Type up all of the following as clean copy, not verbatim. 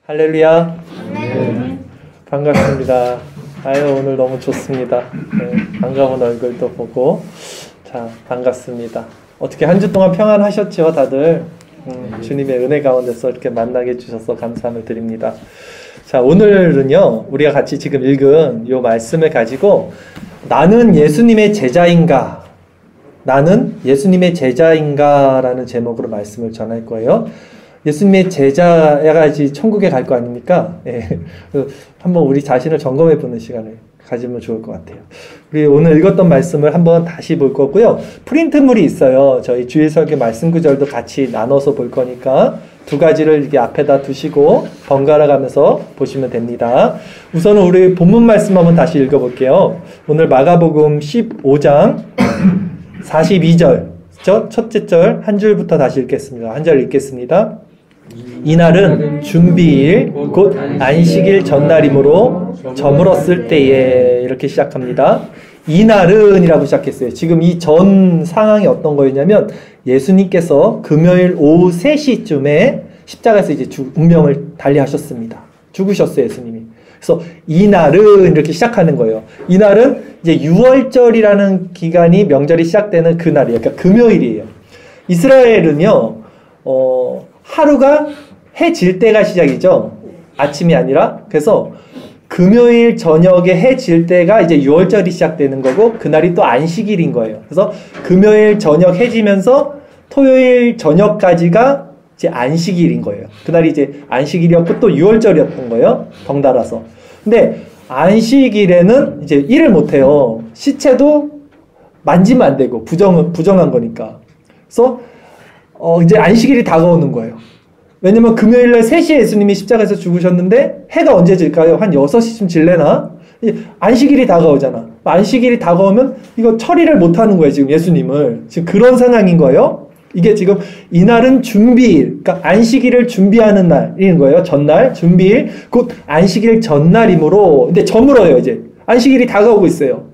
할렐루야. 반갑습니다. 아유, 오늘 너무 좋습니다. 네, 반가운 얼굴도 보고. 자, 반갑습니다. 어떻게 한 주 동안 평안하셨죠, 다들? 주님의 은혜 가운데서 이렇게 만나게 해주셔서 감사함을 드립니다. 자, 오늘은요, 우리가 같이 지금 읽은 이 말씀을 가지고 나는 예수님의 제자인가? 나는 예수님의 제자인가? 라는 제목으로 말씀을 전할 거예요. 예수님의 제자야지 천국에 갈 거 아닙니까? 예. 한번 우리 자신을 점검해 보는 시간을 가지면 좋을 것 같아요. 우리 오늘 읽었던 말씀을 한번 다시 볼 거고요. 프린트물이 있어요. 저희 주일 설교 말씀 구절도 같이 나눠서 볼 거니까 두 가지를 이렇게 앞에다 두시고 번갈아 가면서 보시면 됩니다. 우선은 우리 본문 말씀 한번 다시 읽어볼게요. 오늘 마가복음 15장 42절 첫째 절 한 줄부터 다시 읽겠습니다. 한 절 읽겠습니다. 이날은 준비일 곧 안식일 전날이므로 저물었을 때에 이렇게 시작합니다. 이날은 이라고 시작했어요. 지금 이 전 상황이 어떤 거였냐면 예수님께서 금요일 오후 3시쯤에 십자가에서 이제 운명을 달리하셨습니다. 죽으셨어요, 예수님이. 그래서 이날은 이렇게 시작하는 거예요. 이날은 이제 6월절이라는 기간이 명절이 시작되는 그날이에요. 그러니까 금요일이에요. 이스라엘은요, 하루가 해 질 때가 시작이죠. 아침이 아니라. 그래서 금요일 저녁에 해 질 때가 이제 6월절이 시작되는 거고, 그날이 또 안식일인 거예요. 그래서 금요일 저녁 해 지면서 토요일 저녁까지가 이제 안식일인 거예요. 그날이 이제 안식일이었고 또 6월절이었던 거예요. 덩달아서. 근데 안식일에는 이제 일을 못해요. 시체도 만지면 안 되고 부정한 거니까. 그래서 이제 안식일이 다가오는 거예요. 왜냐면 금요일날 3시에 예수님이 십자가에서 죽으셨는데 해가 언제 질까요? 한 6시쯤 질래나? 안식일이 다가오잖아. 안식일이 다가오면 이거 처리를 못하는 거예요. 지금 예수님을. 지금 그런 상황인 거예요. 이게 지금 이날은 준비일, 그러니까 안식일을 준비하는 날인 거예요. 전날, 준비일, 곧 안식일 전날이므로. 근데 저물어요, 이제. 안식일이 다가오고 있어요.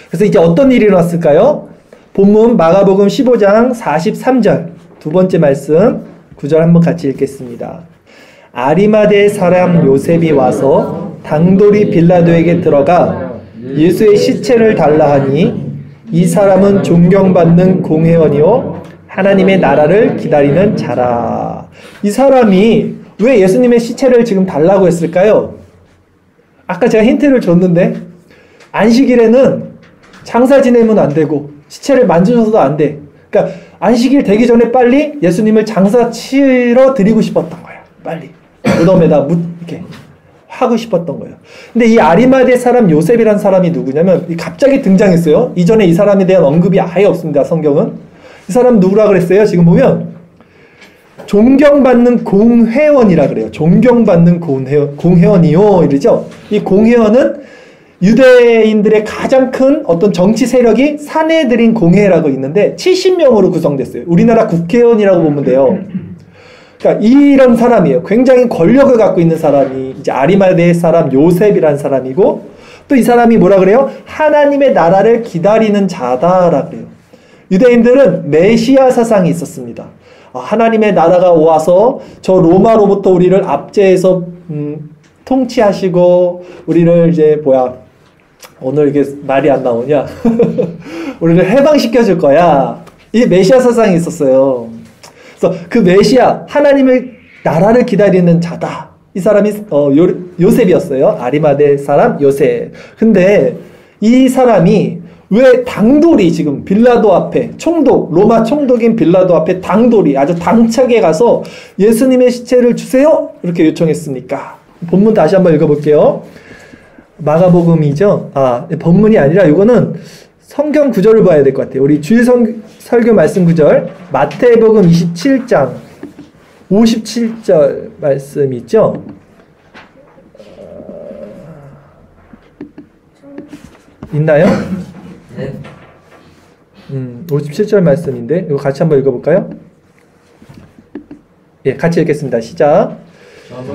그래서 이제 어떤 일이 일어났을까요? 본문 마가복음 15장 43절 두 번째 말씀 9절 한번 같이 읽겠습니다. 아리마대 사람 요셉이 와서 당돌이 빌라도에게 들어가 예수의 시체를 달라 하니 이 사람은 존경받는 공회원이요 하나님의 나라를 기다리는 자라. 이 사람이 왜 예수님의 시체를 지금 달라고 했을까요? 아까 제가 힌트를 줬는데 안식일에는 장사 지내면 안 되고 시체를 만지셔서도 안 돼. 그러니까 안식일 되기 전에 빨리 예수님을 장사 치러 드리고 싶었던 거예요. 빨리 무덤에다 이렇게 하고 싶었던 거예요. 근데 이 아리마대 사람 요셉이라는 사람이 누구냐면 갑자기 등장했어요. 이전에 이 사람에 대한 언급이 아예 없습니다. 성경은. 이 사람 누구라 그랬어요? 지금 보면 존경받는 공회원이라 그래요. 존경받는 공회원이요 이러죠. 이 공회원은 유대인들의 가장 큰 어떤 정치 세력이 사내들인 공회라고 있는데 70명으로 구성됐어요. 우리나라 국회의원이라고 보면 돼요. 그러니까 이런 사람이에요. 굉장히 권력을 갖고 있는 사람이 이제 아리마대 사람 요셉이라는 사람이고 또 이 사람이 뭐라 그래요? 하나님의 나라를 기다리는 자다라 그래요. 유대인들은 메시아 사상이 있었습니다. 하나님의 나라가 와서 저 로마로부터 우리를 압제해서 통치하시고 우리를 이제 오늘 이게 말이 안 나오냐? 우리를 해방시켜 줄 거야. 이 메시아 사상이 있었어요. 그래서 그 메시아, 하나님의 나라를 기다리는 자다. 이 사람이 요셉이었어요. 아리마대 사람 요셉. 근데 이 사람이 왜 당돌이 지금 빌라도 앞에 총독, 로마 총독인 빌라도 앞에 당돌이 아주 당차게 가서 예수님의 시체를 주세요. 이렇게 요청했습니까? 본문 다시 한번 읽어볼게요. 마가복음이죠. 본문이 아니라 이거는 성경 구절을 봐야 될 것 같아요. 우리 주일 설교 말씀 구절 마태복음 27장 57절 말씀 있죠. 있나요? 네. 57절 말씀인데 이거 같이 한번 읽어볼까요? 예, 같이 읽겠습니다. 시작.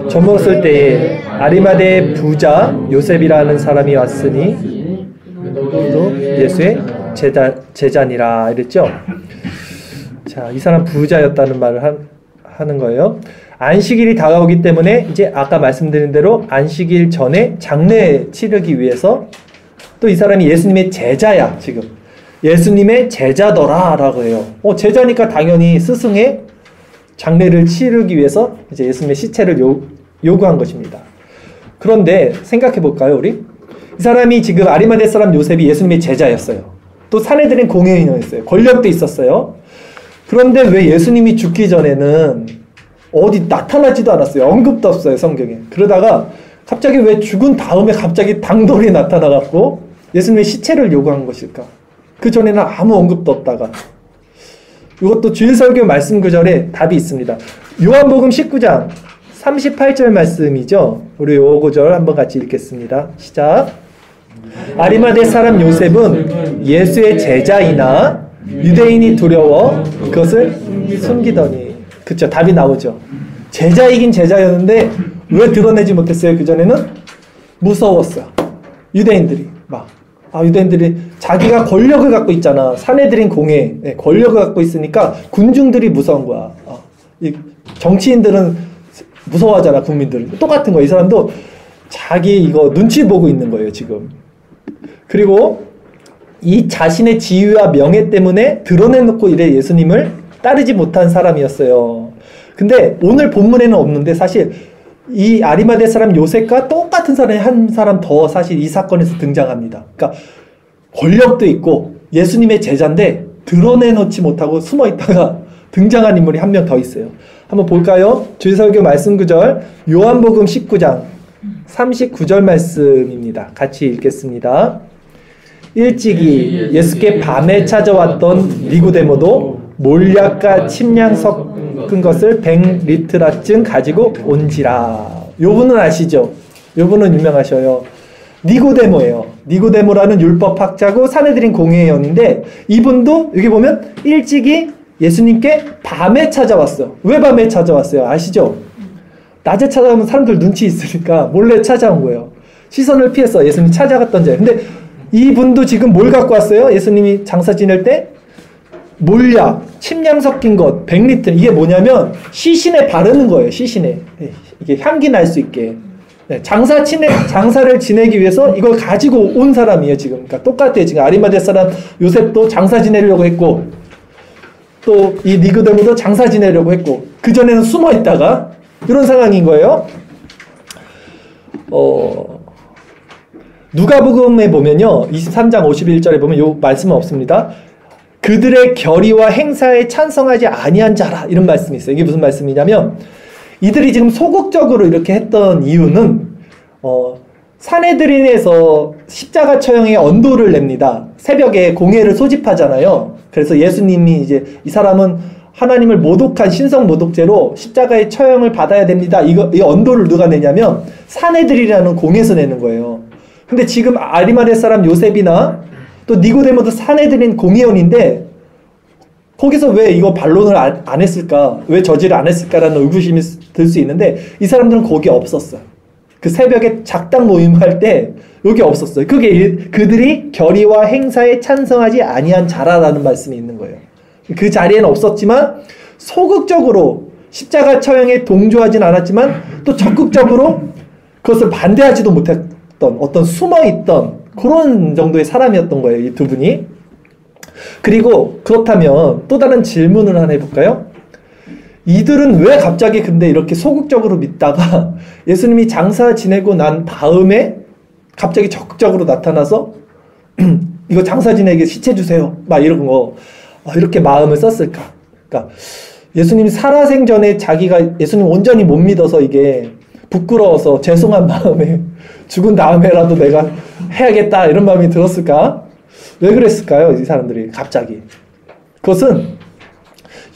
저물었을 때에 아리마대 부자 요셉이라는 사람이 왔으니 또 예수의 제자니라 이랬죠. 자, 이 사람 부자였다는 말을 하는 거예요. 안식일이 다가오기 때문에 이제 아까 말씀드린 대로 안식일 전에 장례 치르기 위해서 또 이 사람이 예수님의 제자야 지금. 예수님의 제자더라 라고 해요. 제자니까 당연히 스승의 장례를 치르기 위해서 이제 예수님의 시체를 요구한 것입니다. 그런데 생각해 볼까요, 우리? 이 사람이 지금 아리마대 사람 요셉이 예수님의 제자였어요. 또 사내들은 공회인이었어요. 권력도 있었어요. 그런데 왜 예수님이 죽기 전에는 어디 나타나지도 않았어요. 언급도 없어요, 성경에. 그러다가 갑자기 왜 죽은 다음에 갑자기 당돌이 나타나갖고 예수님의 시체를 요구한 것일까? 그 전에는 아무 언급도 없다가. 이것도 주일설교 말씀 구절에 답이 있습니다. 요한복음 19장 38절 말씀이죠. 우리 요 구절 한번 같이 읽겠습니다. 시작. 아리마대 사람 요셉은 예수의 제자이나 유대인이 두려워 그것을 숨기더니. 그쵸, 답이 나오죠. 제자이긴 제자였는데 왜 드러내지 못했어요? 그전에는 무서웠어요. 유대인들이 유대인들이 자기가 권력을 갖고 있잖아. 사내들인 공회 권력을 갖고 있으니까 군중들이 무서운 거야. 이 정치인들은 무서워하잖아. 국민들은 똑같은 거야. 이 사람도 자기 이거 눈치 보고 있는 거예요 지금. 그리고 이 자신의 지위와 명예 때문에 드러내놓고 이래 예수님을 따르지 못한 사람이었어요. 근데 오늘 본문에는 없는데 사실 이 아리마대 사람 요셉과 똑같은 사람이 한 사람 더 사실 이 사건에서 등장합니다. 그러니까 권력도 있고 예수님의 제자인데 드러내놓지 못하고 숨어있다가 등장한 인물이 한 명 더 있어요. 한번 볼까요? 주일설교 말씀 구절 요한복음 19장 39절 말씀입니다. 같이 읽겠습니다. 일찍이 예수께 밤에 찾아왔던 니고데모도 몰약과 침량 섞은 것을 100리트라쯤 가지고 온지라. 요분은 아시죠? 요분은 유명하셔요. 니고데모예요. 니고데모라는 율법학자고 사내들인 공회의원인데 이분도 여기 보면 일찍이 예수님께 밤에 찾아왔어요. 왜 밤에 찾아왔어요? 아시죠? 낮에 찾아오면 사람들 눈치 있으니까 몰래 찾아온 거예요. 시선을 피해서 예수님 찾아갔던 자예요. 근데 이분도 지금 뭘 갖고 왔어요? 예수님이 장사 지낼 때? 몰약, 침량 섞인 것, 100리터. 이게 뭐냐면 시신에 바르는 거예요. 시신에. 이게 향기 날 수 있게. 장사를 지내기 위해서 이걸 가지고 온 사람이에요. 지금. 그러니까 똑같아요. 지금 아리마대 사람 요셉도 장사 지내려고 했고 또 이 니고데모도 장사 지내려고 했고 그전에는 숨어 있다가 이런 상황인 거예요. 누가복음에 보면요. 23장 51절에 보면 요 말씀은 없습니다. 그들의 결의와 행사에 찬성하지 아니한 자라 이런 말씀이 있어요. 이게 무슨 말씀이냐면 이들이 지금 소극적으로 이렇게 했던 이유는 산헤드린에서 십자가 처형의 언도를 냅니다. 새벽에 공회를 소집하잖아요. 그래서 예수님이 이제 이 사람은 하나님을 모독한 신성 모독죄로 십자가의 처형을 받아야 됩니다. 이 언도를 누가 내냐면 산헤드린이라는 공회에서 내는 거예요. 근데 지금 아리마대 사람 요셉이나 또 니고데모도 산헤드린 공회원인데 거기서 왜 이거 반론을 안 했을까? 왜 저지를 안 했을까라는 의구심이 들 수 있는데 이 사람들은 거기 없었어요. 그 새벽에 작당 모임할 때 여기 없었어요. 그게 그들이 결의와 행사에 찬성하지 아니한 자라라는 말씀이 있는 거예요. 그 자리에는 없었지만 소극적으로 십자가 처형에 동조하진 않았지만 또 적극적으로 그것을 반대하지도 못했던 어떤 숨어있던 그런 정도의 사람이었던 거예요. 이 두 분이. 그리고 그렇다면 또 다른 질문을 하나 해볼까요? 이들은 왜 갑자기 근데 이렇게 소극적으로 믿다가 예수님이 장사 지내고 난 다음에 갑자기 적극적으로 나타나서 이거 장사 지내게 시체 주세요 막 이런 거 이렇게 마음을 썼을까? 그러니까 예수님이 살아생전에 자기가 예수님 온전히 못 믿어서 이게 부끄러워서 죄송한 마음에 죽은 다음에라도 내가 해야겠다 이런 마음이 들었을까? 왜 그랬을까요? 이 사람들이 갑자기. 그것은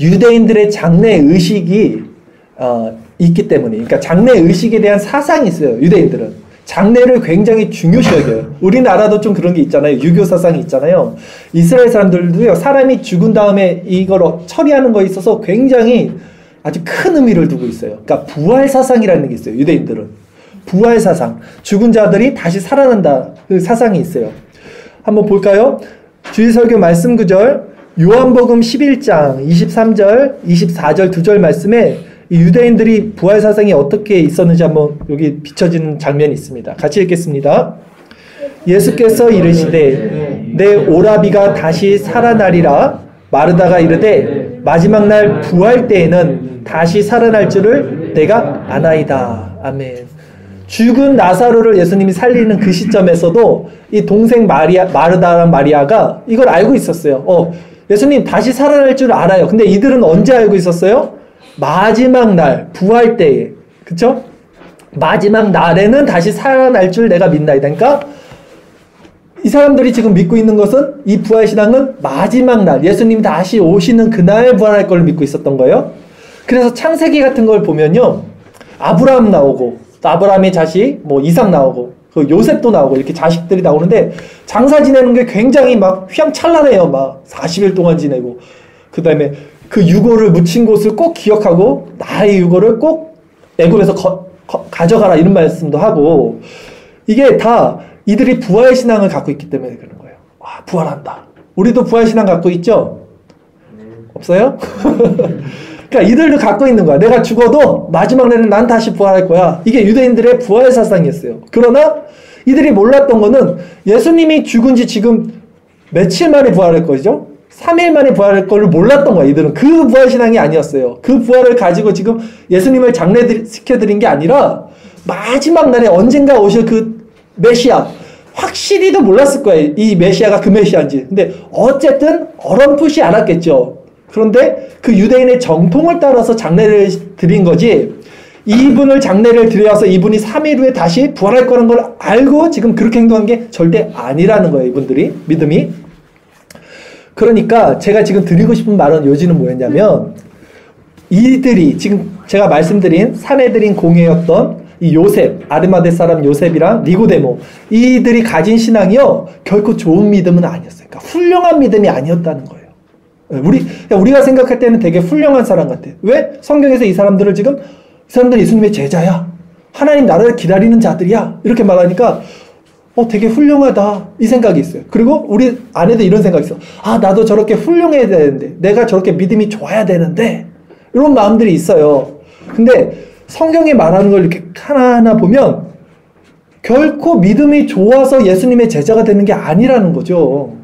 유대인들의 장래 의식이 있기 때문에, 그러니까 장래 의식에 대한 사상이 있어요. 유대인들은 장래를 굉장히 중요시 여겨요. 우리나라도 좀 그런 게 있잖아요. 유교 사상이 있잖아요. 이스라엘 사람들도요, 사람이 죽은 다음에 이걸 처리하는 거에 있어서 굉장히 아주 큰 의미를 두고 있어요. 그러니까 부활 사상이라는 게 있어요. 유대인들은 부활 사상, 죽은 자들이 다시 살아난다, 그 사상이 있어요. 한번 볼까요? 주일설교 말씀 구절 요한복음 11장 23절 24절 두 절 말씀에 이 유대인들이 부활 사상이 어떻게 있었는지 한번 여기 비춰지는 장면이 있습니다. 같이 읽겠습니다. 예수께서 이르시되 내 오라비가 다시 살아나리라. 마르다가 이르되 마지막 날 부활 때에는 다시 살아날 줄을 내가 아나이다. 아멘. 죽은 나사로를 예수님이 살리는 그 시점에서도 이 동생 마르다랑 마리아가 이걸 알고 있었어요. 예수님 다시 살아날 줄 알아요. 근데 이들은 언제 알고 있었어요? 마지막 날 부활 때에. 그쵸? 마지막 날에는 다시 살아날 줄 내가 믿나이다. 그러니까 이 사람들이 지금 믿고 있는 것은 이 부활신앙은 마지막 날 예수님 다시 오시는 그날 부활할 걸 믿고 있었던 거예요. 그래서 창세기 같은 걸 보면요, 아브라함 나오고 또 아브라함의 자식 뭐 이삭 나오고 그 요셉도 나오고 이렇게 자식들이 나오는데 장사 지내는 게 굉장히 막 휘황찬란해요. 막 40일 동안 지내고 그 다음에 그 유고를 묻힌 곳을 꼭 기억하고 나의 유고를 꼭 애굽에서 가져가라 이런 말씀도 하고, 이게 다 이들이 부활신앙을 갖고 있기 때문에 그런 거예요. 와, 부활한다. 우리도 부활신앙 갖고 있죠? 없어요? 그러니까 이들도 갖고 있는 거야. 내가 죽어도 마지막 날에는 난 다시 부활할 거야. 이게 유대인들의 부활 사상이었어요. 그러나 이들이 몰랐던 거는 예수님이 죽은 지 지금 며칠 만에 부활할 거죠? 3일 만에 부활할 거를 몰랐던 거야. 이들은 그 부활신앙이 아니었어요. 그 부활을 가지고 지금 예수님을 장례시켜드린 게 아니라 마지막 날에 언젠가 오실 그 메시아, 확실히도 몰랐을 거예요. 이 메시아가 그 메시아인지. 근데 어쨌든 어렴풋이 알았겠죠. 그런데 그 유대인의 정통을 따라서 장례를 드린 거지, 이분을 장례를 드려서 이분이 3일 후에 다시 부활할 거라는 걸 알고 지금 그렇게 행동한 게 절대 아니라는 거예요. 이분들이 믿음이. 그러니까 제가 지금 드리고 싶은 말은 요지는 뭐였냐면, 이들이 지금 제가 말씀드린 사내들인 공예였던 이 요셉, 아르마데 사람 요셉이랑 니고데모, 이들이 가진 신앙이요 결코 좋은 믿음은 아니었어요. 그러니까 훌륭한 믿음이 아니었다는 거예요. 우리가 생각할 때는 되게 훌륭한 사람 같아요. 왜? 성경에서 이 사람들을 지금, 이 사람들은 예수님의 제자야, 하나님 나라를 기다리는 자들이야, 이렇게 말하니까 되게 훌륭하다 이 생각이 있어요. 그리고 우리 안에도 이런 생각이 있어. 아, 나도 저렇게 훌륭해야 되는데, 내가 저렇게 믿음이 좋아야 되는데, 이런 마음들이 있어요. 근데 성경에 말하는 걸 이렇게 하나하나 보면 결코 믿음이 좋아서 예수님의 제자가 되는 게 아니라는 거죠.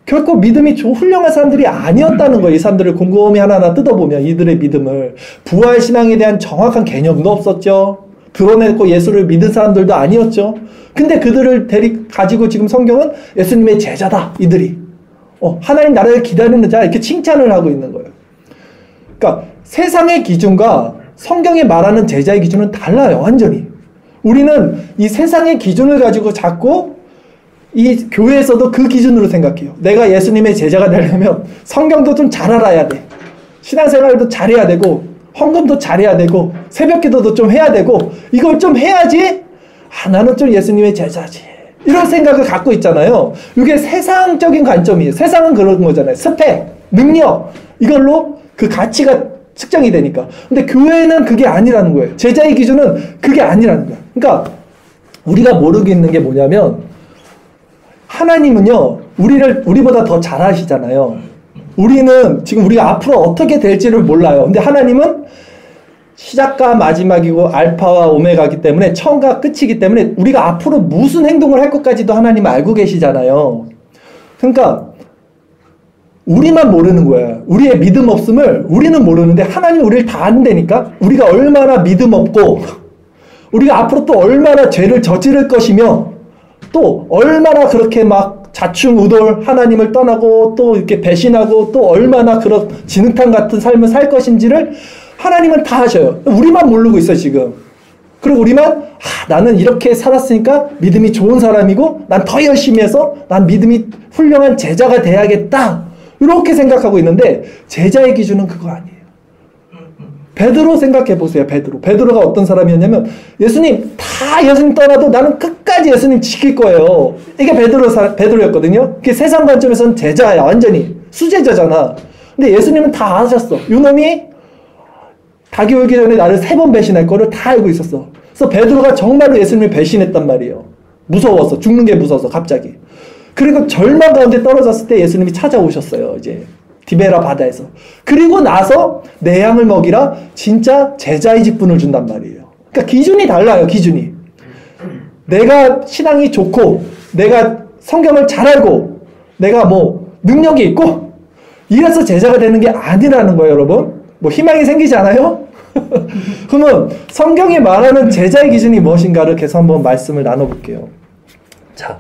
결코 믿음이 훌륭한 사람들이 아니었다는 거예요. 이 사람들을 곰곰이 하나하나 뜯어보면 이들의 믿음을, 부활신앙에 대한 정확한 개념도 없었죠. 드러내고 예수를 믿은 사람들도 아니었죠. 근데 그들을 가지고 지금 성경은 예수님의 제자다, 이들이. 하나님 나라를 기다리는 자, 이렇게 칭찬을 하고 있는 거예요. 그러니까 세상의 기준과 성경이 말하는 제자의 기준은 달라요. 완전히. 우리는 이 세상의 기준을 가지고 자꾸 이 교회에서도 그 기준으로 생각해요. 내가 예수님의 제자가 되려면 성경도 좀 잘 알아야 돼. 신앙생활도 잘해야 되고, 헌금도 잘해야 되고, 새벽기도도 좀 해야 되고, 이걸 좀 해야지 나는 좀 예수님의 제자지, 이런 생각을 갖고 있잖아요. 이게 세상적인 관점이에요. 세상은 그런 거잖아요. 스펙, 능력, 이걸로 그 가치가 측정이 되니까. 근데 교회는 그게 아니라는 거예요. 제자의 기준은 그게 아니라는 거예요. 그러니까 우리가 모르겠는 게 뭐냐면, 하나님은요 우리보다 더 잘 아시잖아요. 우리는 지금 우리가 앞으로 어떻게 될지를 몰라요. 근데 하나님은 시작과 마지막이고 알파와 오메가이기 때문에, 처음과 끝이기 때문에 우리가 앞으로 무슨 행동을 할 것까지도 하나님은 알고 계시잖아요. 그러니까 우리만 모르는 거야. 우리의 믿음 없음을 우리는 모르는데 하나님은 우리를 다 안다니까. 우리가 얼마나 믿음 없고, 우리가 앞으로 또 얼마나 죄를 저지를 것이며, 또 얼마나 그렇게 막 자충우돌 하나님을 떠나고 또 이렇게 배신하고 또 얼마나 그런 진흙탕 같은 삶을 살 것인지를 하나님은 다 아셔요. 우리만 모르고 있어요 지금. 그리고 우리만 나는 이렇게 살았으니까 믿음이 좋은 사람이고, 난 더 열심히 해서 난 믿음이 훌륭한 제자가 돼야겠다, 이렇게 생각하고 있는데, 제자의 기준은 그거 아니에요. 베드로 생각해 보세요. 베드로가 어떤 사람이었냐면, 예수님 떠나도 나는 끝까지 예수님 지킬 거예요. 이게 베드로였거든요. 그게 세상 관점에서는 제자야. 완전히 수제자잖아. 근데 예수님은 다 아셨어. 이놈이 닭이 울기 전에 나를 3번 배신할 거를 다 알고 있었어. 그래서 베드로가 정말로 예수님을 배신했단 말이에요. 무서워서, 죽는 게 무서워서 갑자기. 그리고 절망 가운데 떨어졌을 때 예수님이 찾아오셨어요. 이제 디베라 바다에서. 그리고 나서 내 양을 먹이라 진짜 제자의 직분을 준단 말이에요. 그러니까 기준이 달라요. 기준이. 내가 신앙이 좋고 내가 성경을 잘 알고 내가 뭐 능력이 있고 이래서 제자가 되는 게 아니라는 거예요. 여러분. 뭐 희망이 생기지 않아요? 그러면 성경이 말하는 제자의 기준이 무엇인가를 계속 한번 말씀을 나눠볼게요. 자,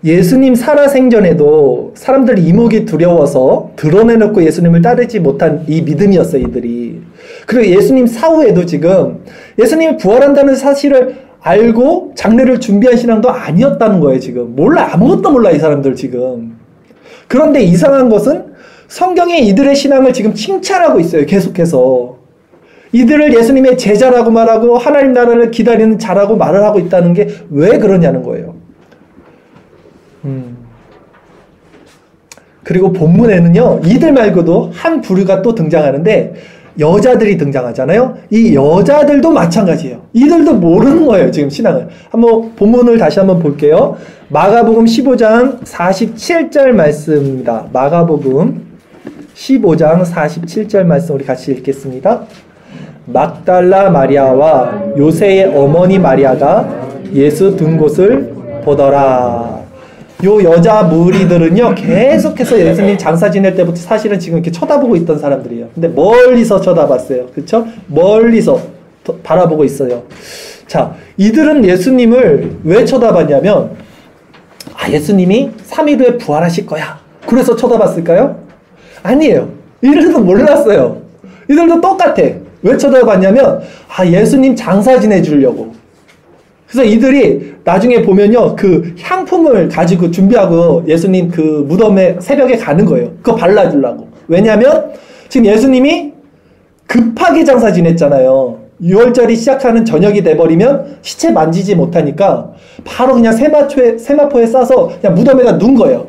예수님 살아생전에도 사람들이 이목이 두려워서 드러내놓고 예수님을 따르지 못한 이 믿음이었어요, 이들이. 그리고 예수님 사후에도 지금 예수님이 부활한다는 사실을 알고 장례를 준비한 신앙도 아니었다는 거예요, 지금. 몰라, 아무것도 몰라, 이 사람들 지금. 그런데 이상한 것은 성경이 이들의 신앙을 지금 칭찬하고 있어요, 계속해서. 이들을 예수님의 제자라고 말하고 하나님 나라를 기다리는 자라고 말을 하고 있다는 게 왜 그러냐는 거예요. 그리고 본문에는요, 이들 말고도 한 부류가 또 등장하는데 여자들이 등장하잖아요. 이 여자들도 마찬가지예요. 이들도 모르는 거예요, 지금 신앙을. 한번 본문을 다시 한번 볼게요. 마가복음 15장 47절 말씀입니다. 마가복음 15장 47절 말씀 우리 같이 읽겠습니다. 막달라 마리아와 요새의 어머니 마리아가 예수 둔 곳을 보더라. 요 여자 무리들은요, 계속해서 예수님 장사 지낼 때부터 사실은 지금 이렇게 쳐다보고 있던 사람들이에요. 근데 멀리서 쳐다봤어요. 그쵸? 멀리서 바라보고 있어요. 자, 이들은 예수님을 왜 쳐다봤냐면, 예수님이 3일 후에 부활하실 거야. 그래서 쳐다봤을까요? 아니에요. 이들도 몰랐어요. 이들도 똑같아. 왜 쳐다봤냐면, 예수님 장사 지내주려고. 그래서 이들이 나중에 보면요, 그 향품을 가지고 준비하고 예수님 그 무덤에 새벽에 가는 거예요. 그거 발라주려고. 왜냐면 지금 예수님이 급하게 장사 지냈잖아요. 6월절이 시작하는 저녁이 돼버리면 시체 만지지 못하니까 바로 그냥 세마포에 싸서 그냥 무덤에다 넣은 거예요.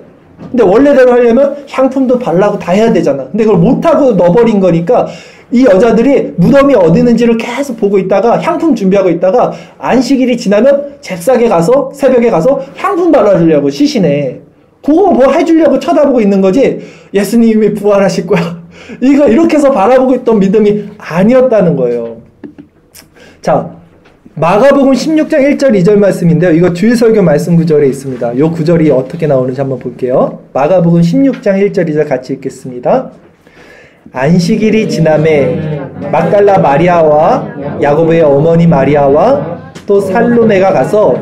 근데 원래대로 하려면 향품도 바르고 다 해야 되잖아. 근데 그걸 못하고 넣어버린 거니까 이 여자들이 무덤이 어디 있는지를 계속 보고 있다가 향품 준비하고 있다가 안식일이 지나면 잽싸게 가서 새벽에 가서 향품 발라주려고 시신에 그거 뭐 해주려고 쳐다보고 있는 거지 예수님이 부활하실 거야. 이거 이렇게 해서 바라보고 있던 믿음이 아니었다는 거예요. 자, 마가복음 16장 1절 2절 말씀인데요. 이거 주일설교 말씀 구절에 있습니다. 이 구절이 어떻게 나오는지 한번 볼게요. 마가복음 16장 1절 2절 같이 읽겠습니다. 안식일이 지남에 막달라 마리아와 야고보의 어머니 마리아와 또 살로메가 가서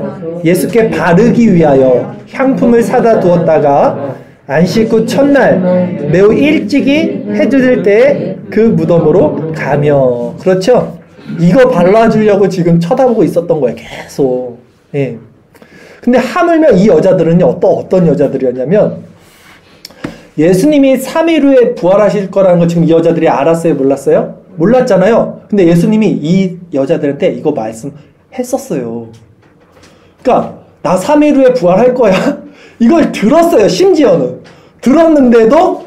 예수께 바르기 위하여 향품을 사다 두었다가 안식 후 첫날 매우 일찍이 해질 때 그 무덤으로 가며. 그렇죠? 이거 발라주려고 지금 쳐다보고 있었던 거예요, 계속. 예. 근데 하물며 이 여자들은요, 어떤 여자들이었냐면 예수님이 3일 후에 부활하실 거라는 걸 지금 이 여자들이 알았어요? 몰랐어요? 몰랐잖아요. 근데 예수님이 이 여자들한테 이거 말씀했었어요. 그러니까 나 3일 후에 부활할 거야. 이걸 들었어요. 심지어는. 들었는데도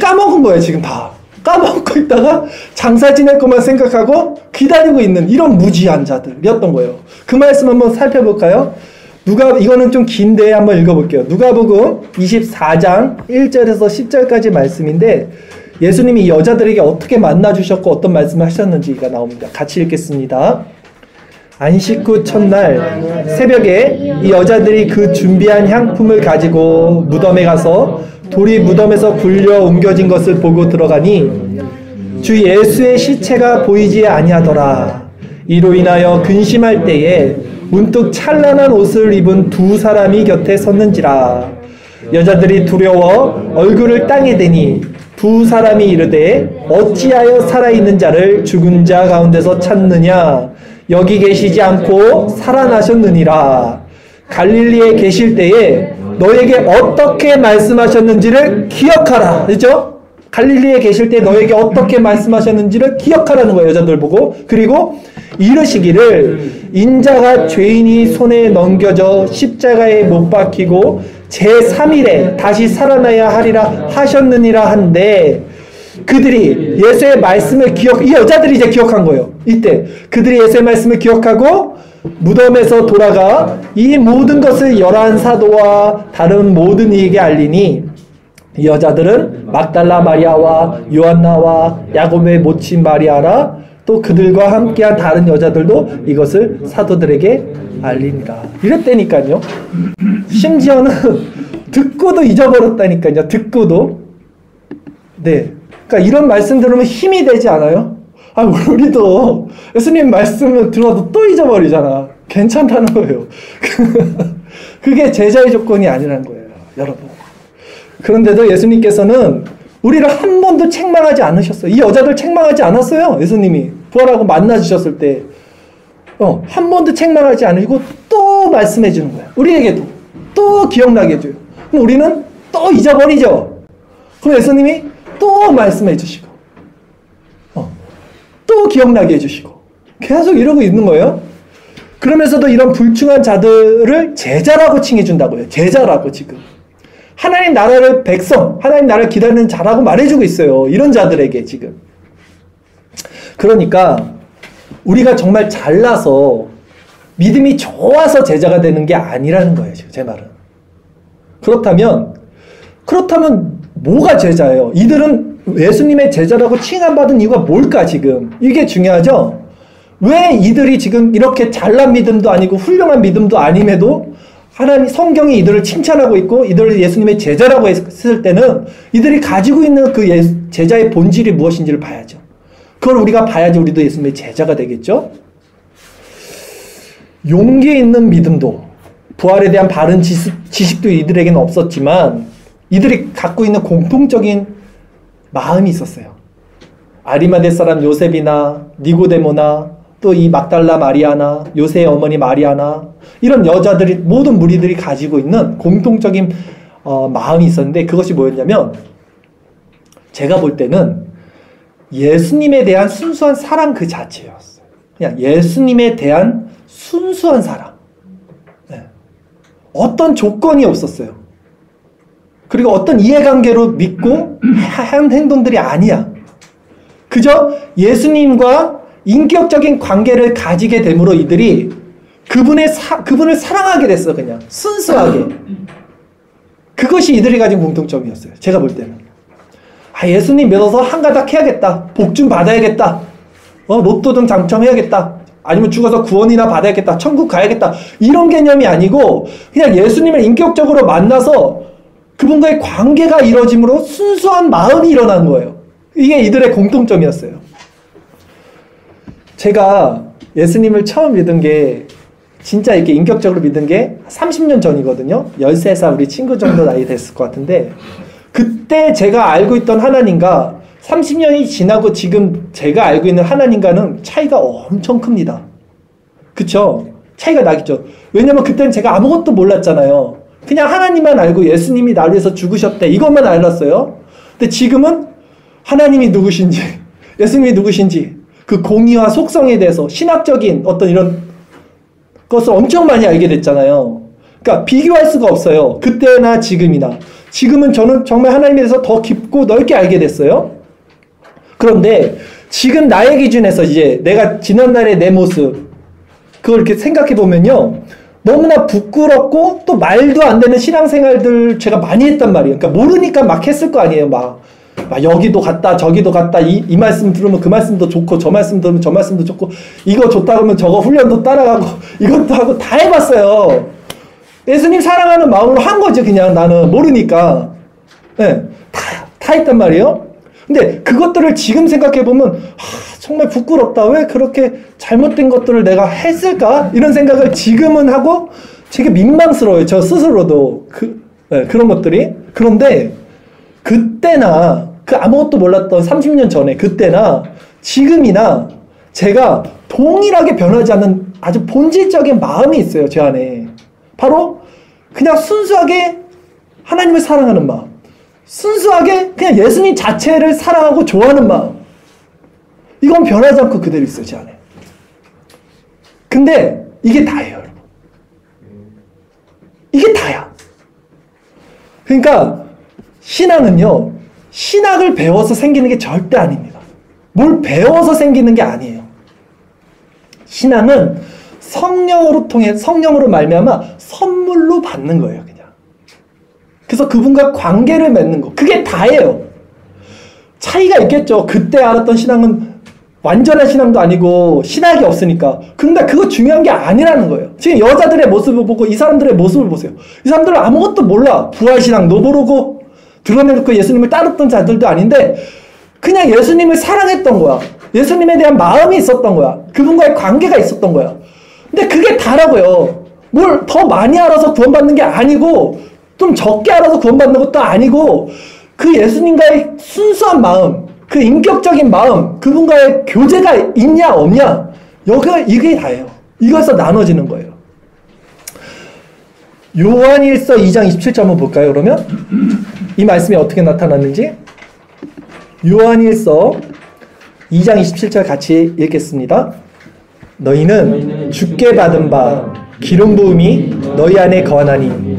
까먹은 거예요. 지금 다. 까먹고 있다가 장사 지낼 것만 생각하고 기다리고 있는 이런 무지한 자들이었던 거예요. 그 말씀 한번 살펴볼까요? 이거는 좀 긴데 한번 읽어볼게요. 누가복음 24장 1절에서 10절까지 말씀인데 예수님이 이 여자들에게 어떻게 만나주셨고 어떤 말씀을 하셨는지가 나옵니다. 같이 읽겠습니다. 안식 후 첫날 새벽에 이 여자들이 그 준비한 향품을 가지고 무덤에 가서 돌이 무덤에서 굴려 옮겨진 것을 보고 들어가니 주 예수의 시체가 보이지 아니하더라. 이로 인하여 근심할 때에 문득 찬란한 옷을 입은 두 사람이 곁에 섰는지라. 여자들이 두려워 얼굴을 땅에 대니 두 사람이 이르되 어찌하여 살아있는 자를 죽은 자 가운데서 찾느냐. 여기 계시지 않고 살아나셨느니라. 갈릴리에 계실 때에 너에게 어떻게 말씀하셨는지를 기억하라. 그렇죠? 갈릴리에 계실 때 너에게 어떻게 말씀하셨는지를 기억하라는 거예요. 여자들 보고. 그리고 이르시기를 인자가 죄인이 손에 넘겨져 십자가에 못 박히고 제3일에 다시 살아나야 하리라 하셨느니라 한데 그들이 예수의 말씀을 이 여자들이 이제 기억한 거예요. 이때 그들이 예수의 말씀을 기억하고 무덤에서 돌아가 이 모든 것을 11 사도와 다른 모든 이에게 알리니 이 여자들은 막달라 마리아와 요한나와 야곱의 모친 마리아라 또 그들과 함께한 다른 여자들도 이것을 사도들에게 알리니라. 이랬다니까요. 심지어는 듣고도 잊어버렸다니까요. 듣고도. 네. 그러니까 이런 말씀 들으면 힘이 되지 않아요? 아, 우리도 예수님 말씀을 들어도 또 잊어버리잖아. 괜찮다는 거예요. 그게 제자의 조건이 아니라는 거예요, 여러분. 그런데도 예수님께서는 우리를 한 번도 책망하지 않으셨어요. 이 여자들 책망하지 않았어요. 예수님이 부활하고 만나주셨을 때 한 번도 책망하지 않으시고 또 말씀해 주는 거예요. 우리에게도 또 기억나게 해줘요. 그럼 우리는 또 잊어버리죠. 그럼 예수님이 또 말씀해 주시고 또 기억나게 해주시고 계속 이러고 있는 거예요. 그러면서도 이런 불충한 자들을 제자라고 칭해준다고요. 제자라고 지금. 하나님 나라를 백성, 하나님 나라를 기다리는 자라고 말해주고 있어요. 이런 자들에게 지금. 그러니까 우리가 정말 잘나서 믿음이 좋아서 제자가 되는 게 아니라는 거예요. 지금 제 말은. 그렇다면 뭐가 제자예요? 이들은 예수님의 제자라고 칭함받은 이유가 뭘까 지금? 이게 중요하죠? 왜 이들이 지금 이렇게 잘난 믿음도 아니고 훌륭한 믿음도 아님에도 하나님 성경이 이들을 칭찬하고 있고 이들을 예수님의 제자라고 했을 때는 이들이 가지고 있는 그 제자의 본질이 무엇인지를 봐야죠. 그걸 우리가 봐야지 우리도 예수님의 제자가 되겠죠? 용기 있는 믿음도 부활에 대한 바른 지식도 이들에게는 없었지만 이들이 갖고 있는 공통적인 마음이 있었어요. 아리마대 사람 요셉이나 니고데모나 또 이 막달라 마리아나 요새의 어머니 마리아나 이런 여자들이 모든 무리들이 가지고 있는 공통적인 마음이 있었는데 그것이 뭐였냐면 제가 볼 때는 예수님에 대한 순수한 사랑 그 자체였어요. 그냥 예수님에 대한 순수한 사랑. 네. 어떤 조건이 없었어요. 그리고 어떤 이해관계로 믿고 한 행동들이 아니야. 그저 예수님과 인격적인 관계를 가지게 됨으로 이들이 그분을 사랑하게 됐어. 그냥 순수하게. 그것이 이들이 가진 공통점이었어요. 제가 볼 때는. 예수님 믿어서 한가닥 해야겠다. 복 좀 받아야겠다. 로또 등 당첨해야겠다. 아니면 죽어서 구원이나 받아야겠다. 천국 가야겠다. 이런 개념이 아니고 그냥 예수님을 인격적으로 만나서 그분과의 관계가 이루어짐으로 순수한 마음이 일어난 거예요. 이게 이들의 공통점이었어요. 제가 예수님을 처음 믿은 게 진짜 이렇게 인격적으로 믿은 게 30년 전이거든요. 13살 우리 친구 정도 나이 됐을 것 같은데 그때 제가 알고 있던 하나님과 30년이 지나고 지금 제가 알고 있는 하나님과는 차이가 엄청 큽니다. 그쵸? 차이가 나겠죠. 왜냐면 그때는 제가 아무것도 몰랐잖아요. 그냥 하나님만 알고 예수님이 나를 위해서 죽으셨대. 이것만 알았어요. 근데 지금은 하나님이 누구신지, 예수님이 누구신지, 그 공의와 속성에 대해서 신학적인 어떤 이런 것을 엄청 많이 알게 됐잖아요. 그러니까 비교할 수가 없어요. 그때나 지금이나. 지금은 저는 정말 하나님에 대해서 더 깊고 넓게 알게 됐어요. 그런데 지금 나의 기준에서 이제 내가 지난날의 내 모습 그걸 이렇게 생각해 보면요. 너무나 부끄럽고 또 말도 안 되는 신앙생활들 제가 많이 했단 말이에요. 그러니까 모르니까 막 했을 거 아니에요. 막 여기도 갔다 저기도 갔다 이 말씀 들으면 그 말씀도 좋고 저 말씀 들으면 저 말씀도 좋고 이거 좋다 그러면 저거 훈련도 따라가고 이것도 하고 다 해봤어요. 예수님 사랑하는 마음으로 한 거죠. 그냥 나는 모르니까. 네, 다 했단 말이에요. 근데 그것들을 지금 생각해보면 정말 부끄럽다. 왜 그렇게 잘못된 것들을 내가 했을까? 이런 생각을 지금은 하고 되게 민망스러워요. 저 스스로도. 그런 것들이. 그런데 그때나 그 아무것도 몰랐던 30년 전에 그때나 지금이나 제가 동일하게 변하지 않는 아주 본질적인 마음이 있어요. 제 안에. 바로 그냥 순수하게 하나님을 사랑하는 마음. 순수하게 그냥 예수님 자체를 사랑하고 좋아하는 마음. 이건 변하지 않고 그대로 있어요. 제 안에. 근데 이게 다예요. 여러분. 이게 다야. 그러니까 신앙은요. 신학을 배워서 생기는 게 절대 아닙니다. 뭘 배워서 생기는 게 아니에요. 신앙은 성령으로 말미암아 선물로 받는 거예요. 그냥. 그래서 그분과 관계를 맺는 거. 그게 다예요. 차이가 있겠죠. 그때 알았던 신앙은 완전한 신앙도 아니고 신학이 없으니까. 근데 그거 중요한 게 아니라는 거예요. 지금 여자들의 모습을 보고 이 사람들의 모습을 보세요. 이 사람들은 아무것도 몰라. 부활신앙도 모르고 드러내놓고 예수님을 따랐던 자들도 아닌데 그냥 예수님을 사랑했던 거야. 예수님에 대한 마음이 있었던 거야. 그분과의 관계가 있었던 거야. 근데 그게 다라고요. 뭘 더 많이 알아서 구원받는 게 아니고 좀 적게 알아서 구원받는 것도 아니고 그 예수님과의 순수한 마음, 그 인격적인 마음, 그분과의 교제가 있냐 없냐 이게 다예요. 이거에서 나눠지는 거예요. 요한일서 2장 27절 한번 볼까요? 그러면 이 말씀이 어떻게 나타났는지 요한일서 2장 27절 같이 읽겠습니다. 너희는 주께 받은 바 기름 부음이 너희 안에 거하나니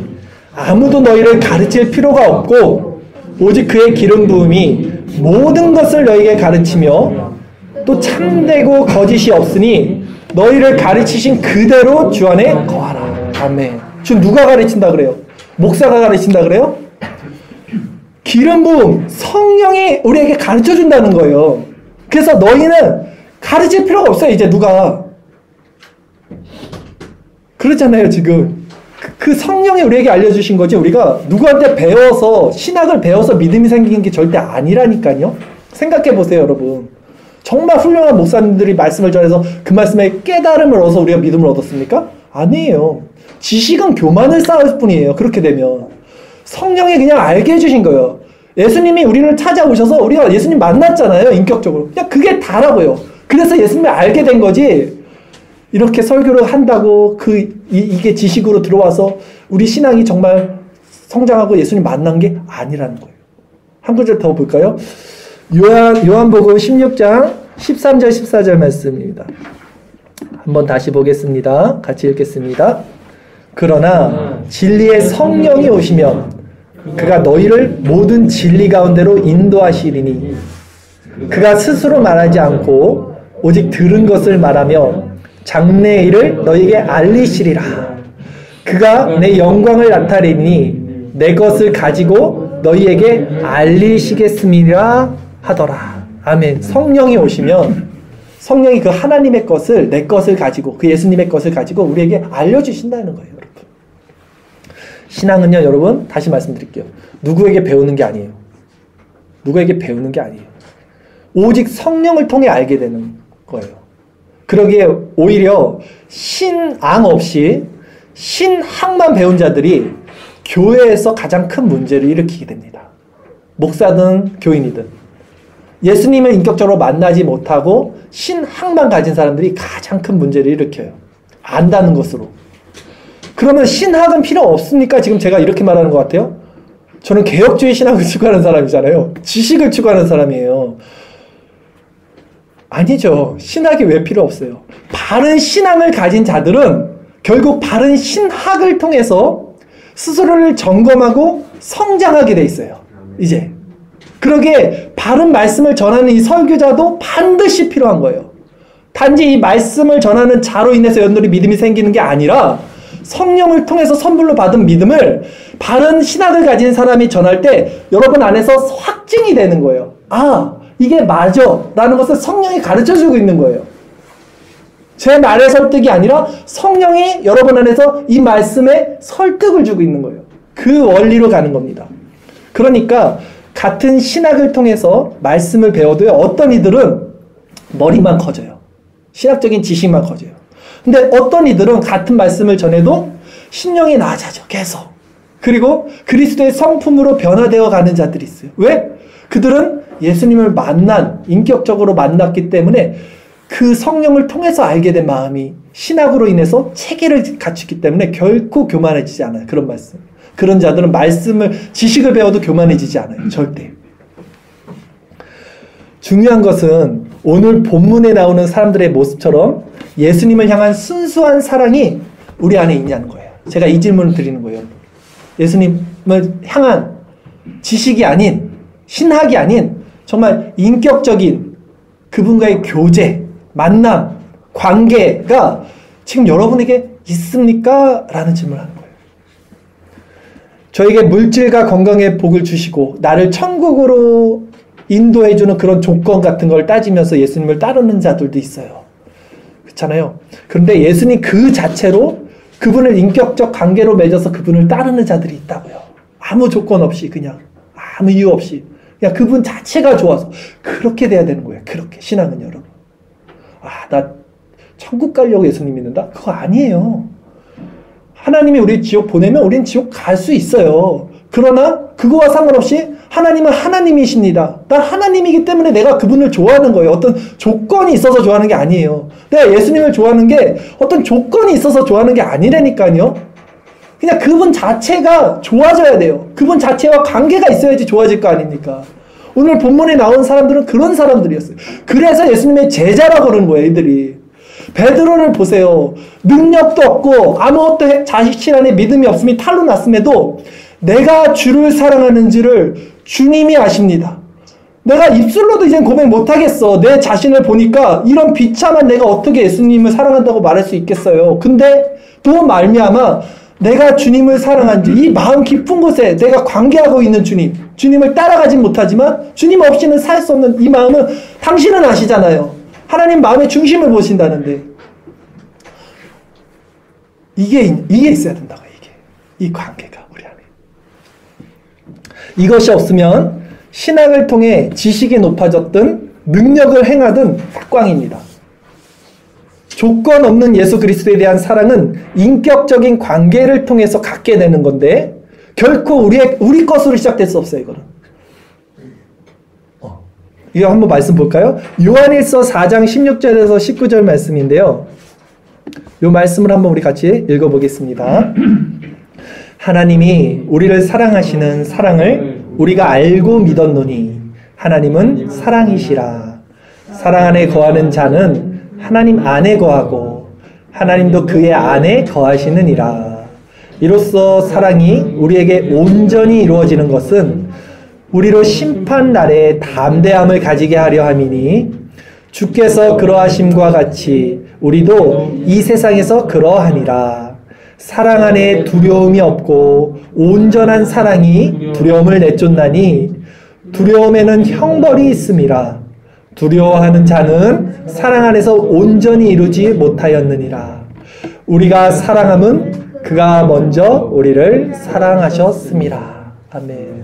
아무도 너희를 가르칠 필요가 없고 오직 그의 기름 부음이 모든 것을 너희에게 가르치며 또 참되고 거짓이 없으니 너희를 가르치신 그대로 주 안에 거하라. 아멘. 지금 누가 가르친다 그래요? 목사가 가르친다 그래요? 기름 부음, 성령이 우리에게 가르쳐 준다는 거예요. 그래서 너희는 가르칠 필요가 없어요. 이제 누가 그렇잖아요. 지금 그 성령이 우리에게 알려주신 거지 우리가 누구한테 배워서 신학을 배워서 믿음이 생기는 게 절대 아니라니까요. 생각해 보세요, 여러분. 정말 훌륭한 목사님들이 말씀을 전해서 그 말씀에 깨달음을 얻어서 우리가 믿음을 얻었습니까? 아니에요. 지식은 교만을 쌓을 뿐이에요. 그렇게 되면 성령이 그냥 알게 해주신 거예요. 예수님이 우리를 찾아오셔서 우리가 예수님 만났잖아요. 인격적으로. 그냥 그게 다라고요. 그래서 예수님을 알게 된 거지. 이렇게 설교를 한다고 이게 지식으로 들어와서 우리 신앙이 정말 성장하고 예수님 만난 게 아니라는 거예요. 한 구절 더 볼까요? 요한복음 16장 13절 14절 말씀입니다. 한번 다시 보겠습니다. 같이 읽겠습니다. 그러나 진리의 성령이 오시면 그가 너희를 모든 진리 가운데로 인도하시리니 그가 스스로 말하지 않고 오직 들은 것을 말하며 장래의 일을 너희에게 알리시리라. 그가 내 영광을 나타내니 내 것을 가지고 너희에게 알리시겠음이라 하더라. 아멘. 성령이 오시면 성령이 그 하나님의 것을 내 것을 가지고 그 예수님의 것을 가지고 우리에게 알려주신다는 거예요. 여러분. 신앙은요 여러분 다시 말씀드릴게요. 누구에게 배우는 게 아니에요. 누구에게 배우는 게 아니에요. 오직 성령을 통해 알게 되는 거예요. 그러기에 오히려 신앙 없이 신학만 배운 자들이 교회에서 가장 큰 문제를 일으키게 됩니다. 목사든 교인이든 예수님을 인격적으로 만나지 못하고 신학만 가진 사람들이 가장 큰 문제를 일으켜요. 안다는 것으로. 그러면 신학은 필요 없습니까? 지금 제가 이렇게 말하는 것 같아요. 저는 개혁주의 신학을 추구하는 사람이잖아요. 지식을 추구하는 사람이에요. 아니죠. 신학이 왜 필요 없어요? 바른 신앙을 가진 자들은 결국 바른 신학을 통해서 스스로를 점검하고 성장하게 돼 있어요. 이제. 그러기에 바른 말씀을 전하는 이 설교자도 반드시 필요한 거예요. 단지 이 말씀을 전하는 자로 인해서 여러분들이 믿음이 생기는 게 아니라 성령을 통해서 선물로 받은 믿음을 바른 신학을 가진 사람이 전할 때 여러분 안에서 확증이 되는 거예요. 아, 이게 맞아 라는 것을 성령이 가르쳐주고 있는 거예요. 제 말의 설득이 아니라 성령이 여러분 안에서 이 말씀에 설득을 주고 있는 거예요. 그 원리로 가는 겁니다. 그러니까 같은 신학을 통해서 말씀을 배워도요, 어떤 이들은 머리만 커져요. 신학적인 지식만 커져요. 근데 어떤 이들은 같은 말씀을 전해도 심령이 낮아져 계속. 그리고 그리스도의 성품으로 변화되어 가는 자들이 있어요. 왜? 그들은 예수님을 인격적으로 만났기 때문에 그 성령을 통해서 알게 된 마음이 신학으로 인해서 체계를 갖추기 때문에 결코 교만해지지 않아요. 그런 말씀. 그런 자들은 지식을 배워도 교만해지지 않아요. 절대. 중요한 것은 오늘 본문에 나오는 사람들의 모습처럼 예수님을 향한 순수한 사랑이 우리 안에 있냐는 거예요. 제가 이 질문을 드리는 거예요. 예수님을 향한 지식이 아닌, 신학이 아닌 정말 인격적인 그분과의 교제, 만남, 관계가 지금 여러분에게 있습니까? 라는 질문을 하는 거예요. 저에게 물질과 건강의 복을 주시고 나를 천국으로 인도해주는 그런 조건 같은 걸 따지면서 예수님을 따르는 자들도 있어요. 그렇잖아요. 그런데 예수님 그 자체로 그분을 인격적 관계로 맺어서 그분을 따르는 자들이 있다고요. 아무 조건 없이 그냥 아무 이유 없이 그냥 그분 자체가 좋아서 그렇게 돼야 되는 거예요. 그렇게 신앙은 여러분. 나 천국 가려고 예수님 믿는다? 그거 아니에요. 하나님이 우리 지옥 보내면 우린 지옥 갈 수 있어요. 그러나 그거와 상관없이 하나님은 하나님이십니다. 난 하나님이기 때문에 내가 그분을 좋아하는 거예요. 어떤 조건이 있어서 좋아하는 게 아니에요. 내가 예수님을 좋아하는 게 어떤 조건이 있어서 좋아하는 게 아니라니까요. 그냥 그분 자체가 좋아져야 돼요. 그분 자체와 관계가 있어야지 좋아질 거 아닙니까? 오늘 본문에 나온 사람들은 그런 사람들이었어요. 그래서 예수님의 제자라고 그러는 거예요, 이들이. 베드로를 보세요. 능력도 없고 아무것도 자신 안에 믿음이 없음이 탈로 났음에도 내가 주를 사랑하는지를 주님이 아십니다. 내가 입술로도 이젠 고백 못하겠어. 내 자신을 보니까 이런 비참한 내가 어떻게 예수님을 사랑한다고 말할 수 있겠어요. 근데 또 말미암아 내가 주님을 사랑한지 이 마음 깊은 곳에 내가 관계하고 있는 주님을 따라가진 못하지만 주님 없이는 살 수 없는 이 마음은 당신은 아시잖아요. 하나님 마음의 중심을 보신다는데 이게 있어야 된다고. 이 관계가 우리 안에. 이것이 없으면 신앙을 통해 지식이 높아졌든 능력을 행하든 삭광입니다. 조건 없는 예수 그리스도에 대한 사랑은 인격적인 관계를 통해서 갖게 되는 건데 결코 우리 것으로 시작될 수 없어요. 이거는. 이거 한번 말씀 볼까요? 요한일서 4장 16절에서 19절 말씀인데요. 이 말씀을 한번 우리 같이 읽어보겠습니다. 하나님이 우리를 사랑하시는 사랑을 우리가 알고 믿었노니 하나님은 사랑이시라. 사랑 안에 거하는 자는 하나님 안에 거하고 하나님도 그의 안에 거하시느니라. 이로써 사랑이 우리에게 온전히 이루어지는 것은 우리로 심판날에 담대함을 가지게 하려 함이니 주께서 그러하심과 같이 우리도 이 세상에서 그러하니라. 사랑 안에 두려움이 없고 온전한 사랑이 두려움을 내쫓나니 두려움에는 형벌이 있음이라. 두려워하는 자는 사랑 안에서 온전히 이루지 못하였느니라. 우리가 사랑함은 그가 먼저 우리를 사랑하셨음이라. 아멘.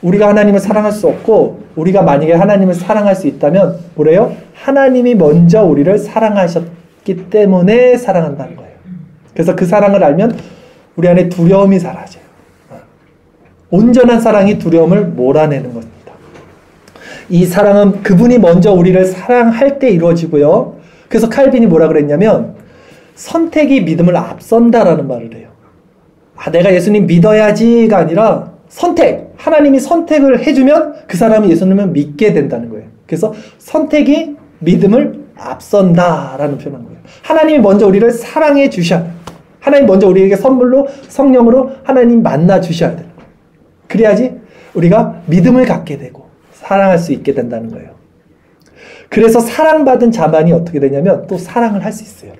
우리가 하나님을 사랑할 수 없고 우리가 만약에 하나님을 사랑할 수 있다면 뭐래요? 하나님이 먼저 우리를 사랑하셨기 때문에 사랑한다는 거예요. 그래서 그 사랑을 알면 우리 안에 두려움이 사라져요. 온전한 사랑이 두려움을 몰아내는 것입니다. 이 사랑은 그분이 먼저 우리를 사랑할 때 이루어지고요. 그래서 칼빈이 뭐라 그랬냐면 선택이 믿음을 앞선다라는 말을 해요. 내가 예수님 믿어야지가 아니라 선택! 하나님이 선택을 해주면 그 사람이 예수님을 믿게 된다는 거예요. 그래서 선택이 믿음을 앞선다라는 표현한 거예요. 하나님이 먼저 우리를 사랑해 주셔야 돼요. 하나님 먼저 우리에게 선물로 성령으로 하나님 만나 주셔야 돼요. 그래야지 우리가 믿음을 갖게 되고 사랑할 수 있게 된다는 거예요. 그래서 사랑받은 자만이 어떻게 되냐면 또 사랑을 할 수 있어요.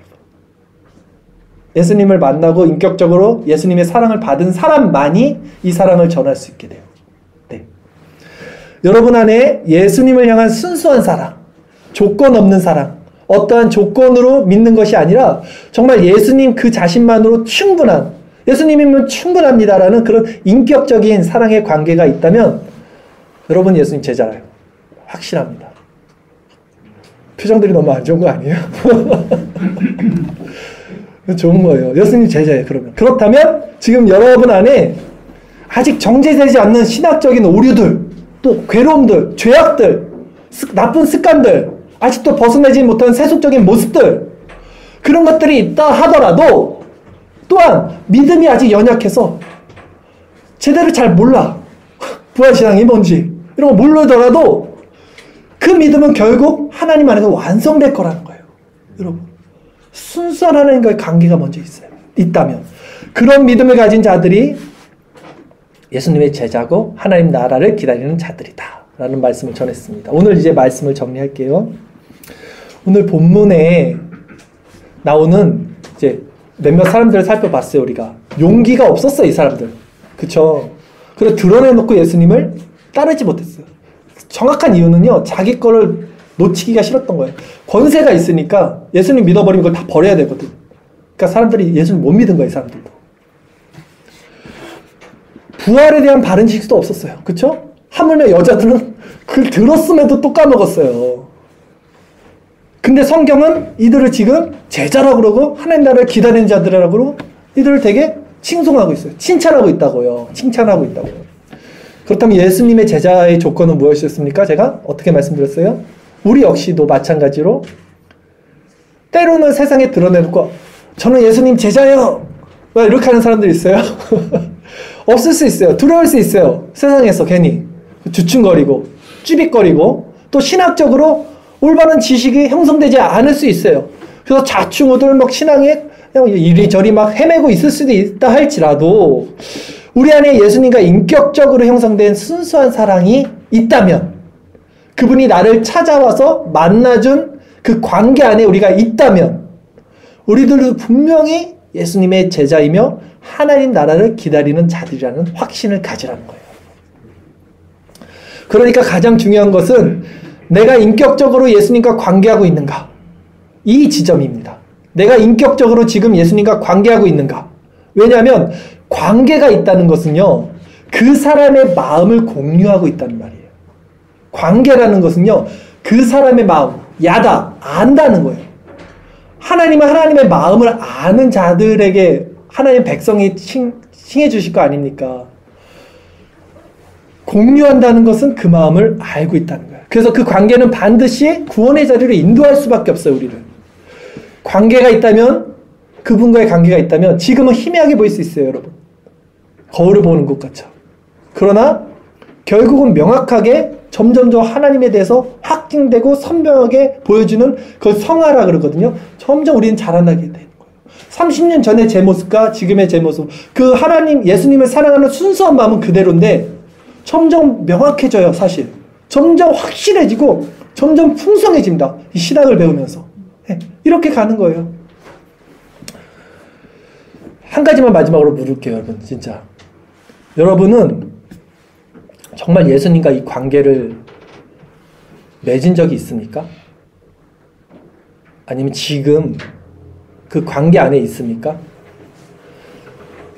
예수님을 만나고 인격적으로 예수님의 사랑을 받은 사람만이 이 사랑을 전할 수 있게 돼요. 네. 여러분 안에 예수님을 향한 순수한 사랑, 조건 없는 사랑, 어떠한 조건으로 믿는 것이 아니라 정말 예수님 그 자신만으로 충분한, 예수님이면 충분합니다라는 그런 인격적인 사랑의 관계가 있다면 여러분 예수님 제자라요. 확실합니다. 표정들이 너무 안 좋은 거 아니에요? 좋은 거예요. 예수님 제자예요. 그렇다면 지금 여러분 안에 아직 정제되지 않는 신학적인 오류들, 또 괴로움들, 죄악들, 나쁜 습관들, 아직도 벗어내지 못한 세속적인 모습들, 그런 것들이 있다 하더라도 또한 믿음이 아직 연약해서 제대로 잘 몰라. 부활신앙이 뭔지 이런 거 모르더라도 그 믿음은 결국 하나님 안에서 완성될 거라는 거예요. 여러분 순수한 하나님과의 관계가 먼저 있다면 그런 믿음을 가진 자들이 예수님의 제자고 하나님 나라를 기다리는 자들이다 라는 말씀을 전했습니다. 오늘 이제 말씀을 정리할게요. 오늘 본문에 나오는 이제 몇몇 사람들을 살펴봤어요. 우리가 용기가 없었어. 이 사람들 그쵸? 그래서 드러내놓고 예수님을 따르지 못했어요. 정확한 이유는요, 자기 거를 놓치기가 싫었던 거예요. 권세가 있으니까 예수님 믿어버리면 그걸 다 버려야 되거든. 그러니까 사람들이 예수님 못 믿은 거예요, 사람들도. 부활에 대한 바른 지식도 없었어요. 그쵸? 하물며 여자들은 그걸 들었음에도 또 까먹었어요. 근데 성경은 이들을 지금 제자라고 그러고 하나님 나라를 기다리는 자들이라고 그러고 이들을 되게 칭송하고 있어요. 칭찬하고 있다고요. 칭찬하고 있다고요. 그렇다면 예수님의 제자의 조건은 무엇이었습니까? 제가 어떻게 말씀드렸어요? 우리 역시도 마찬가지로 때로는 세상에 드러내놓고 저는 예수님 제자예요. 왜 이렇게 하는 사람들이 있어요? 없을 수 있어요. 두려울 수 있어요. 세상에서 괜히 주춤거리고 쭈빅거리고 또 신학적으로 올바른 지식이 형성되지 않을 수 있어요. 그래서 좌충우돌 막 신앙에 그냥 이리저리 막 헤매고 있을 수도 있다 할지라도 우리 안에 예수님과 인격적으로 형성된 순수한 사랑이 있다면, 그분이 나를 찾아와서 만나준 그 관계 안에 우리가 있다면 우리들도 분명히 예수님의 제자이며 하나님 나라를 기다리는 자들이라는 확신을 가지라는 거예요. 그러니까 가장 중요한 것은 내가 인격적으로 예수님과 관계하고 있는가, 이 지점입니다. 내가 인격적으로 지금 예수님과 관계하고 있는가. 왜냐하면 관계가 있다는 것은요, 그 사람의 마음을 공유하고 있다는 말이에요. 관계라는 것은요, 그 사람의 마음, 야다, 안다는 거예요. 하나님은 하나님의 마음을 아는 자들에게 하나님 백성이 칭해 주실 거 아닙니까? 공유한다는 것은 그 마음을 알고 있다는 거예요. 그래서 그 관계는 반드시 구원의 자리로 인도할 수밖에 없어요, 우리를. 관계가 있다면, 그분과의 관계가 있다면 지금은 희미하게 보일 수 있어요, 여러분. 거울을 보는 것 같죠. 그러나 결국은 명확하게 점점점 하나님에 대해서 확증되고 선명하게 보여주는 그걸 성화라 그러거든요. 점점 우리는 자라나게 되는 거예요. 30년 전의 제 모습과 지금의 제 모습, 그 하나님, 예수님을 사랑하는 순수한 마음은 그대로인데 점점 명확해져요, 사실. 점점 확실해지고 점점 풍성해집니다. 이 신학을 배우면서. 이렇게 가는 거예요. 한 가지만 마지막으로 물을게요, 여러분. 진짜. 여러분은 정말 예수님과 이 관계를 맺은 적이 있습니까? 아니면 지금 그 관계 안에 있습니까?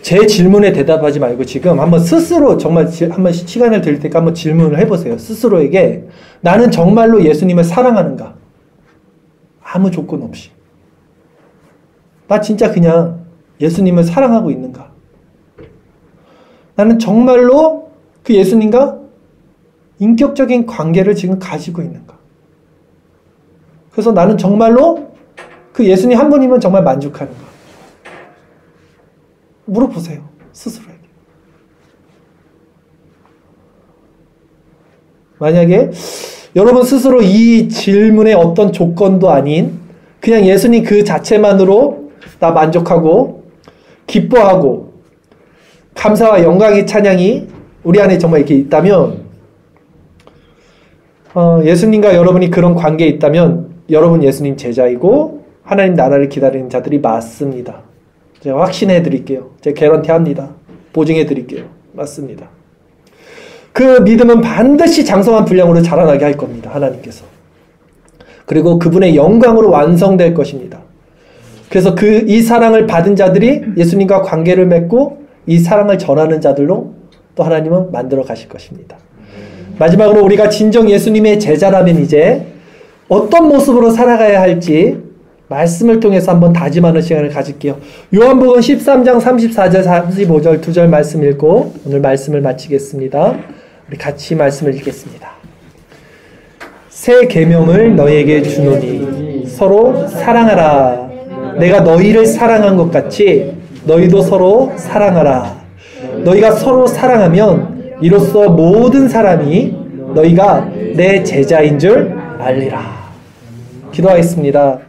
제 질문에 대답하지 말고 지금 한번 스스로 정말 한번 시간을 드릴 테니까 한번 질문을 해보세요. 스스로에게 나는 정말로 예수님을 사랑하는가? 아무 조건 없이. 나 진짜 그냥 예수님을 사랑하고 있는가? 나는 정말로 그 예수님과 인격적인 관계를 지금 가지고 있는가? 그래서 나는 정말로 그 예수님 한 분이면 정말 만족하는가? 물어보세요, 스스로에게. 만약에 여러분 스스로 이 질문의 어떤 조건도 아닌 그냥 예수님 그 자체만으로 나 만족하고 기뻐하고 감사와 영광의 찬양이 우리 안에 정말 이렇게 있다면, 예수님과 여러분이 그런 관계에 있다면 여러분 예수님 제자이고 하나님 나라를 기다리는 자들이 맞습니다. 제가 확신해 드릴게요. 제가 개런티 합니다. 보증해 드릴게요. 맞습니다. 그 믿음은 반드시 장성한 분량으로 자라나게 할 겁니다. 하나님께서. 그리고 그분의 영광으로 완성될 것입니다. 그래서 이 사랑을 받은 자들이 예수님과 관계를 맺고 이 사랑을 전하는 자들로 또 하나님은 만들어 가실 것입니다. 마지막으로 우리가 진정 예수님의 제자라면 이제 어떤 모습으로 살아가야 할지 말씀을 통해서 한번 다짐하는 시간을 가질게요. 요한복음 13장 34절 35절 2절 말씀 읽고 오늘 말씀을 마치겠습니다. 우리 같이 말씀을 읽겠습니다. 새 계명을 너희에게 주노니 서로 사랑하라. 내가 너희를 사랑한 것 같이 너희도 서로 사랑하라. 너희가 서로 사랑하면 이로써 모든 사람이 너희가 내 제자인 줄 알리라. 기도하겠습니다.